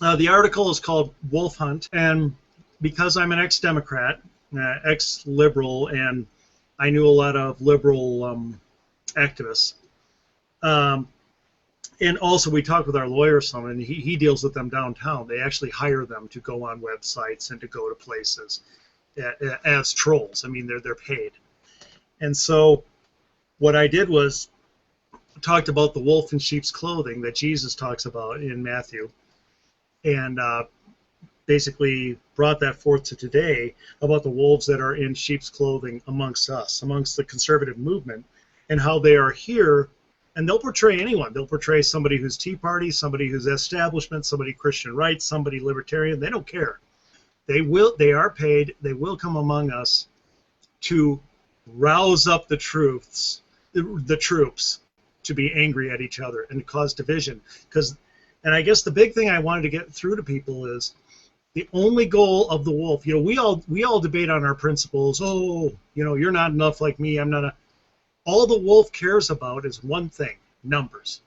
The article is called Wolf Hunt, and because I'm an ex-Democrat, ex-liberal, and I knew a lot of liberal activists, um, and also we talked with our lawyer some, and he deals with them downtown. They actually hire them to go on websites and to go to places as trolls. I mean, they're paid. And so what I did was talked about the wolf in sheep's clothing that Jesus talks about in Matthew, and basically brought that forth to today about the wolves that are in sheep's clothing amongst us, amongst the conservative movement, and how they are here. And they'll portray anyone. They'll portray somebody who's Tea Party, somebody who's establishment, somebody Christian rights, somebody libertarian. They don't care. They will. They are paid. They will come among us to rouse up the troops to be angry at each other and cause division. And I guess the big thing I wanted to get through to people is the only goal of the wolf. You know, we all debate on our principles. Oh, you know, you're not enough like me. I'm not a. All the wolf cares about is one thing: numbers.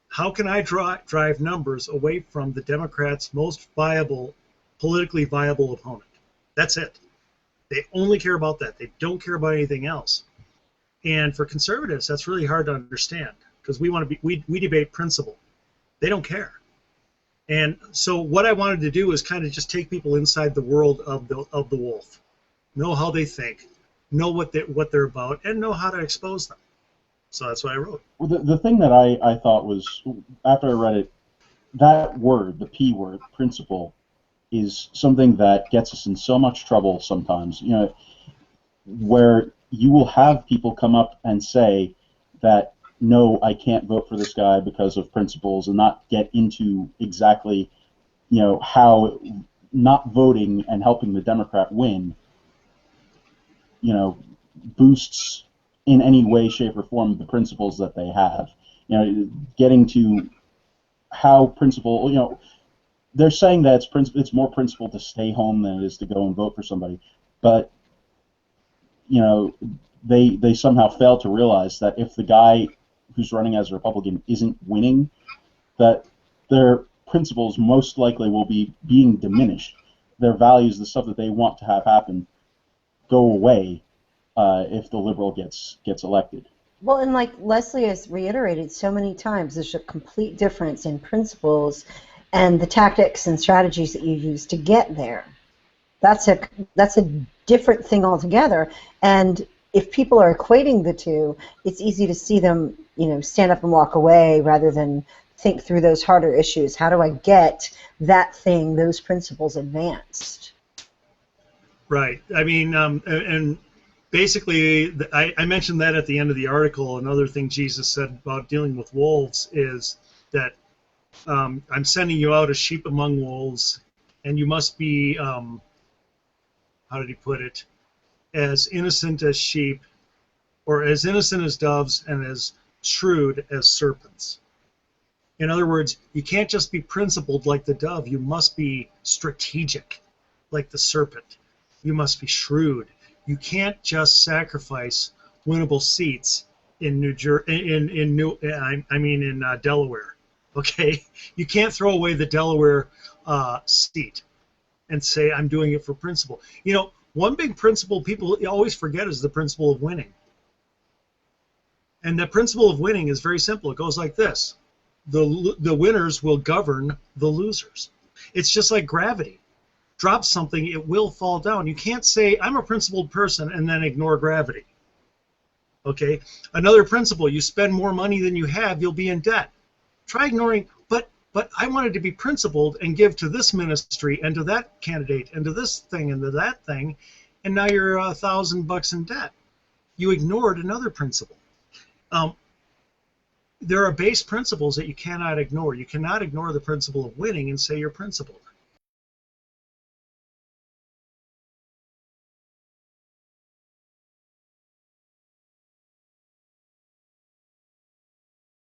How can I drive numbers away from the Democrats' most viable, politically viable opponent? That's it. They only care about that. They don't care about anything else. And for conservatives, that's really hard to understand because we debate principle. They don't care. And so what I wanted to do is kind of just take people inside the world of the wolf, know how they think, know what they're about, and know how to expose them. So that's what I wrote. Well, the thing that I thought was, after I read it, that word, the P word, principle, is something that gets us in so much trouble sometimes. You know, where you will have people come up and say that, no, I can't vote for this guy because of principles, and not get into exactly, you know, how not voting and helping the Democrat win, you know, boosts in any way, shape, or form the principles that they have. You know, getting to how principle, you know, they're saying that it's more principle to stay home than it is to go and vote for somebody, but you know, they somehow fail to realize that if the guy who's running as a Republican isn't winning, that their principles most likely will be being diminished. Their values, the stuff that they want to have happen, go away if the liberal gets elected. Well, and like Leslie has reiterated so many times, there's a complete difference in principles and the tactics and strategies that you use to get there. That's a different thing altogether. And if people are equating the two, it's easy to see them, you know, stand up and walk away rather than think through those harder issues. How do I get that thing, those principles advanced? Right. I mean, and basically, I mentioned that at the end of the article. Another thing Jesus said about dealing with wolves is that I'm sending you out as sheep among wolves, and you must be, how did he put it, as innocent as sheep, or as innocent as doves, and as shrewd as serpents. In other words, you can't just be principled like the dove. You must be strategic like the serpent. You must be shrewd. You can't just sacrifice winnable seats in Delaware. Okay, you can't throw away the Delaware seat and say I'm doing it for principle. You know, one big principle people always forget is the principle of winning. And the principle of winning is very simple. It goes like this: the winners will govern the losers. It's just like gravity. Drop something, it will fall down. You can't say I'm a principled person and then ignore gravity. Okay? Another principle: you spend more money than you have, you'll be in debt. Try ignoring, but I wanted to be principled and give to this ministry and to that candidate and to this thing and to that thing, and now you're $1,000 in debt. You ignored another principle. There are base principles that you cannot ignore. You cannot ignore the principle of winning and say you're principled.